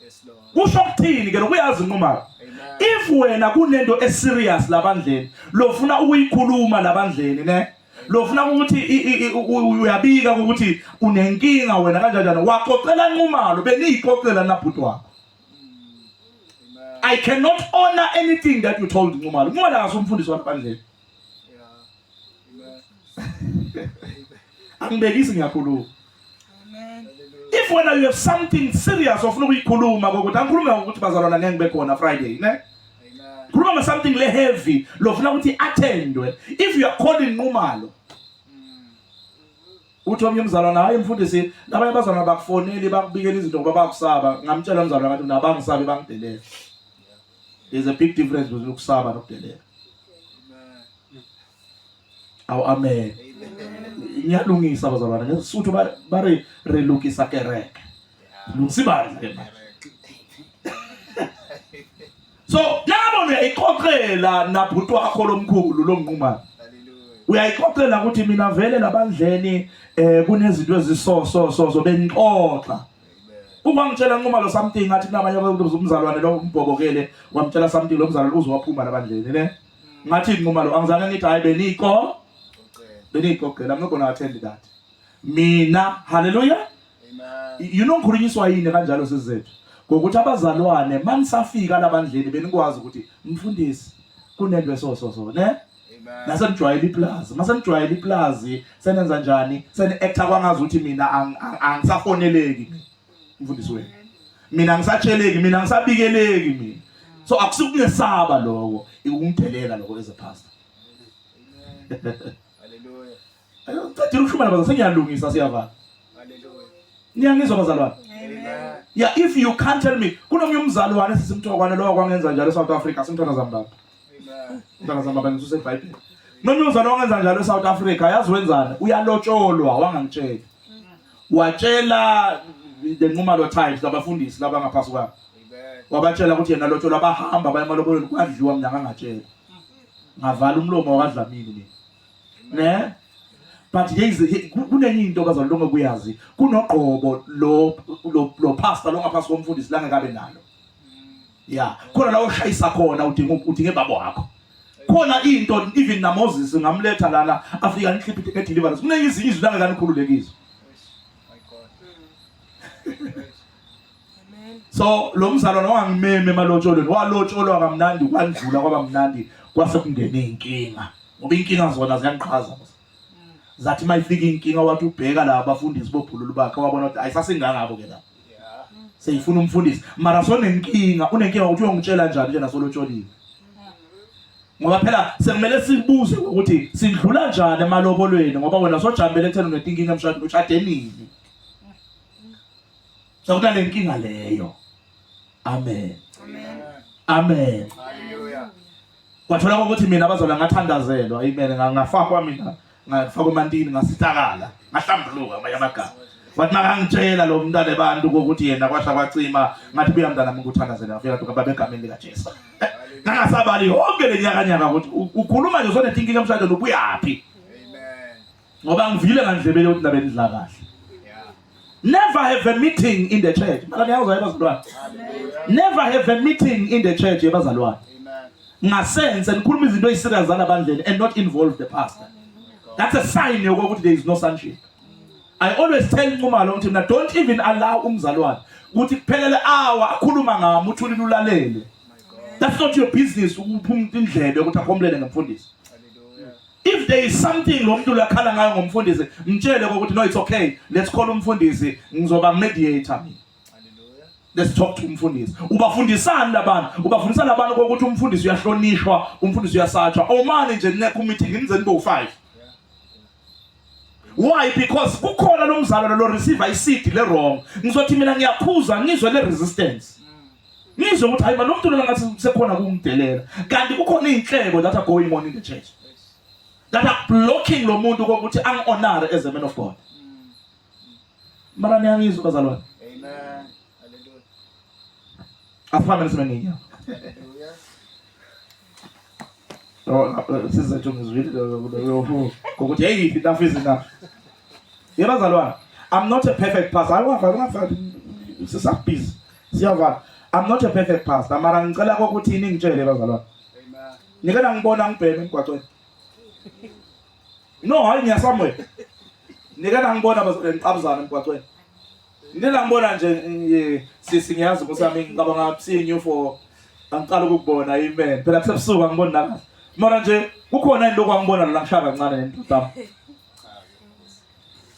Yes Lord. Kusho ukuthini ke lokuyazi Nqumalo? If wena kunento eserious labandleni lofuna ukuyikhuluma labandleni ne, lo ufuna ukuthi uyabika ukuthi unenkinga wena kanjani waqoqela Nxumalo beniyiqoqela nabhuti wakho. I cannot honor anything that you told Nxumalo. Nxumalo akasumfundisi wabandleni. Angibekisi ngiyakhuluma. If when you have something serious ofuna ukuyikhuluma ukuthi angikhuluma ukuthi bazalwana ngeke ngibe khona Friday, ne? Khuluma something le heavy, lo ufuna ukuthi attendwe. If you are calling Nxumalo, uthi omnye umzalwana hayi mfundisi, labanye bazalwana bakufoneli bakubikela izinto ngoba bakusaba. Ngamtshela umzalwana ngathi nabangisabe bangidelela. There's a big difference between ukusaba nokudelela. Aw amen. Ngiyalungisa bazalwana ngesuthu bare relukisa kereke. Lungisibani ke manje. So nabo uyayixoxela nabhuti wakho lomkhulu lomnqumalo. Uyayixoxela ukuthi mina vele labandleni kunezinto eziso benixoxa. Uma ngitshela Nxumalo something ngathi kunabanye abantu umzalwane lo umbhobokele wamtshela something lo mzalwane uzowaphuma labandleni ne. Ngathi Nxumalo angizange ngithi hayi benixoxela. I'm not going to attend that. Mina hallelujah. Amen. You know ngikhulunyiswa yini kanjalo sizethu. Ngokuthi abazalwane manisafika labandleni benikwazi ukuthi mfundisi kunendwe so ne. Amen. Nasenijwayela iplaza. Masenijwayela iplaza senenza njani? Sene actor kwangazi ukuthi mina angisafoneleki mfundisi wenu. Mina ngisatsheleki, mina ngisabikeleki mina. So akusukungesaba lokho, ikungidelela lokho as a pastor. Ngicela ukushuma nabaza sengiyalungisa siyavala. Hallelujah. Niyangizwa bazalwane? Amen. Yeah, if you can't tell me kunomnye umzalwane sisimthokwane lo kwangenza njalo eSouth Africa simthona zambaba. Amen. Mntana zambaba ngizuse eBhayibheli. Nomnye umzalwane wangenza njalo eSouth Africa yazi wenzani? Uyalotsholwa wangangitshela. Watshela the Nxumalo types labafundisi labangaphasi kwabo. Amen. Wabatshela ukuthi yena lotsholwa bahamba baya emalobolweni kwadliwa mina ngangatshela. Ngavala umlomo wakadlamini mina. Ne? But kunenye into bazalonke kuyazi kunoqobo lo pastor longaphasi komfundisi la ngekabe nalo. Yeah, khona la oshayisa khona udinge babo wakho. Khona into even na Moses ngamletha lana Africa ngihliphi deliverance. Kunenye izinto izwi la ngekanikhululekizwe. My God. Amen. So lo mzalwane wangimeme emalotsholweni walotsholwa kamnandi kwandlula kwaba mnandi kwase kungene inkinga. Ngoba inkinga zona ziyangiqhaza. Zathi mayifika inkinga wathi ubheka la abafundisi bophululu bakhe wabona ukuthi ayisasingangabo ke la. Yeah. Seyifuna umfundisi. Mara sonenkinga, unenkinga ukuthi uyongitshela njani nje nasolotsholile. Ngoba phela sekumele sibuze ukuthi sidlula njani emalobolweni ngoba wena sojambele ekutheni unetinkinga emshadweni ushade nini. Sokuna lenkinga leyo. Amen. Amen. Amen. Hallelujah. Kwathola ukuthi mina bazola ngathandazelwa. Amen. Ngafakwa mina ngafakwa emantini ngasitakala ngahlambuluka amanye amagama wathi makangitshela lo mntana ebantu ukuthi yena kwasha kwacima ngathi buya mntana mina ukuthandazela ngafika ukuthi babe egameni lika Jesu nangasabali yonke lenyakanyaka ukuthi ukhuluma nje sona thinking emshadweni ubuyapi. Amen. Ngoba ngivile ngandlebele ukuthi nabe ndidla kahle. Never have a meeting in the church. Mara niyazwa bazalwane. Never have a meeting in the church bazalwane. Amen. Ngasense nikhuluma izinto eziserious zanabandleni and not involve the pastor. That's a sign yokuthi there is no sonship. I always tell Nxumalo ukuthi mina don't even allow umzalwane ukuthi kuphelele hour akhuluma ngami uthuli lulalele. That's not your business ukuphuma indlebe ukuthi akhomlele ngomfundisi. If there is something lo muntu lakhala ngayo ngomfundisi mtshele ukuthi no it's okay, let's call umfundisi ngizoba mediator mina. Hallelujah. Let's talk to umfundisi. Ubafundisana labantu, ubafundisana labantu ukuthi umfundisi uyahlonishwa, umfundisi uyasatshwa. Omani nje ne committee ngize nibo 5. Why? Because kukhona lo mzalwane lo receive iseed le wrong. Ngizothi mina ngiyakhuza ngizwe le resistance. Ngizwe ukuthi hayi lo muntu lo ngathi sekhona kumdelela. Kanti kukhona izinhlebo that are going on in the church. That are blocking lo muntu ukuthi ang-honor as a man of God. Mara niyangizwa bazalwane. Amen. Hallelujah. Afana ngisebenginya. Oh, sizethu ngizwile ukuthi hey enough is enough. Yebazalwane, I'm not a perfect pastor. I'm not a perfect pastor. Mara ngicela ukuthi ningitshele bazalwane. Amen. Ngikela ngibona ngibheke emgwaqweni. No, hayi ngiya somewhere. Nikana ngibona abazalwane qabuzana emgwaqweni. Nina ngibona nje sisi ngiyazi kusami ngicabanga seeing you for angiqala ukubona amen. Phela kusebusuku angiboni nakahle. Mara nje kukhona into okwangibona la ngishaka kancane nendoda yami.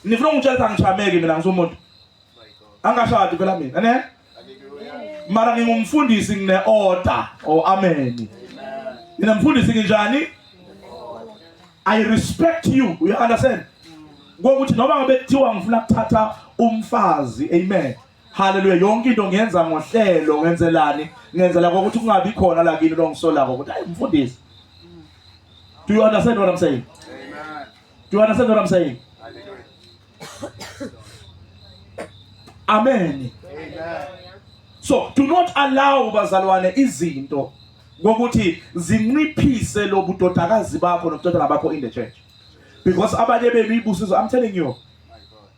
Nifuna ungitshela ngichameke mina ngisomuntu. Angashadi phela mina, ne? Mara ngingumfundisi ngine order. Oh amen. Mina mfundisi nginjani? I respect you. You understand? Ngokuthi noma ngabe kuthiwa ngifuna ukuthatha umfazi, amen. Hallelujah. Yonke into ngiyenza ngohlelo, ngenzelani? Ngenzela ukuthi kungabi khona la kini lo ngisolako ukuthi hayi mfundisi. Do you understand what I'm saying? Amen. Do you understand what I'm saying? Amen. Amen. So do not allow bazalwane izinto ngokuthi zinciphise lo budodakazi bakho nobudodana bakho in the church. Because abanye benu ibusizo, I'm telling you. My God.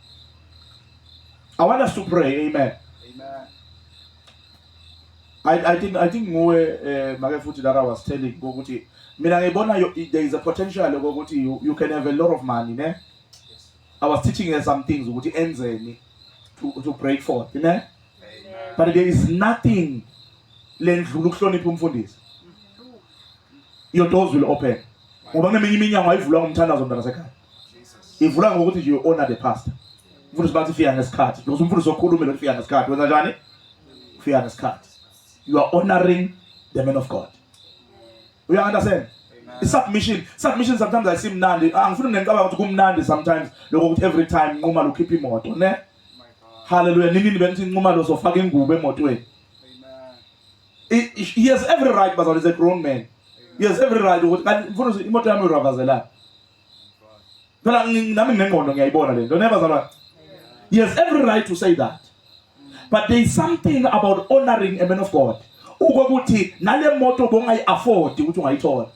I want us to pray, amen. Amen. I think nguwe make futhi that I was telling ngokuthi mina ngibona there is a potential ngokuthi you can have a lot of money, ne? I was teaching her some things ukuthi enzeni to break forth, ne? Amen. But there is nothing lendlula ukuhlonipha umfundisi. Your doors will open. Ngoba ngeminye iminyango ayivulwa ngumthandazo mntana sekhaya. Jesus. Ivulwa ngokuthi you honor the pastor. Umfundisi bathi fika ngesikhathi. Because umfundisi okhuluma lo fika ngesikhathi. Wenza njani? Fika ngesikhathi. You are honoring the man of God. You understand? Amen. Submission sometimes I see mnandi. Angifuni ngiqaba ukuthi kumnandi sometimes lokho ukuthi every time nquma lo khipha imoto, ne? My God. Hallelujah. Nini benithi nquma lo sofaka ingubo emotweni. Amen. He has every right, but he's a grown man. He has every right ukuthi kanti mfundisi imoto yami uravazela. Phela nami nginengqondo ngiyayibona le nto, never zalwa. He has every right to say that. But there is something about honoring a man of God. Ukuthi nale moto bongayi afford ukuthi ungayithola.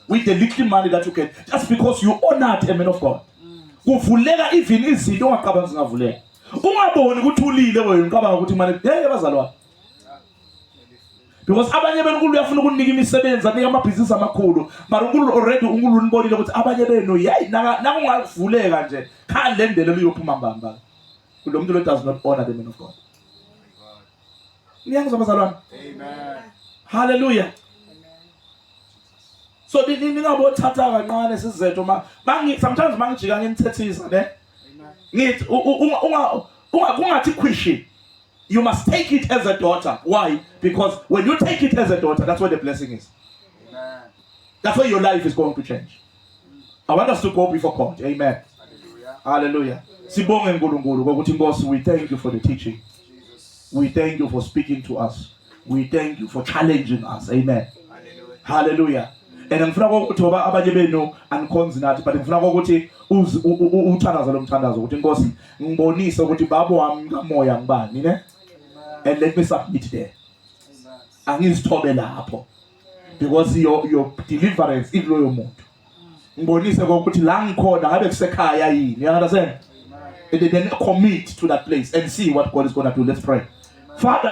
With the little money that you can, just because you honored a man of God. Kuvuleka even izinto ongaqaba zingavuleka. Ungaboni ukuthi ulile wena uqaba ukuthi manje hey bazalwa. Because abanye benu uyafuna ukunika imisebenzi anika amabhizinisi amakhulu, but uNkulunkulu already unibonile ukuthi abanye benu yayi naka ungavuleka nje khani le ndlela liyophuma mbamba. Lo muntu lo does not honor the man of God. Niyangizwa bazalwane? Amen. Hallelujah. So ningabo thatha kancane sizetho sometimes mangijika nginithethisa ne. Ngithi ungathi question. You must take it as a daughter. Why? Because when you take it as a daughter, that's where the blessing is. Amen. That's where your life is going to change. I want us to go before God. Amen. Hallelujah. Hallelujah. Sibonge nkulunkulu ngokuthi Nkosi, we thank you for the teaching. Jesus. We thank you for speaking to us. We thank you for challenging us. Amen. Hallelujah. Hallelujah. And ngifuna ukuthi abanye benu ankhonzi nathi, but ngifuna ukuthi uthandaza lo mthandazo ukuthi Nkosi ngibonise ukuthi babo wami kamoya ngibani, ne? And let me submit there. Angizithobe lapho. Because your deliverance is loyo muntu. Ngibonise ukuthi la ngikhona ngabe kusekhaya yini. You understand? And then commit to that place and see what God is going to do. Let's pray. Father,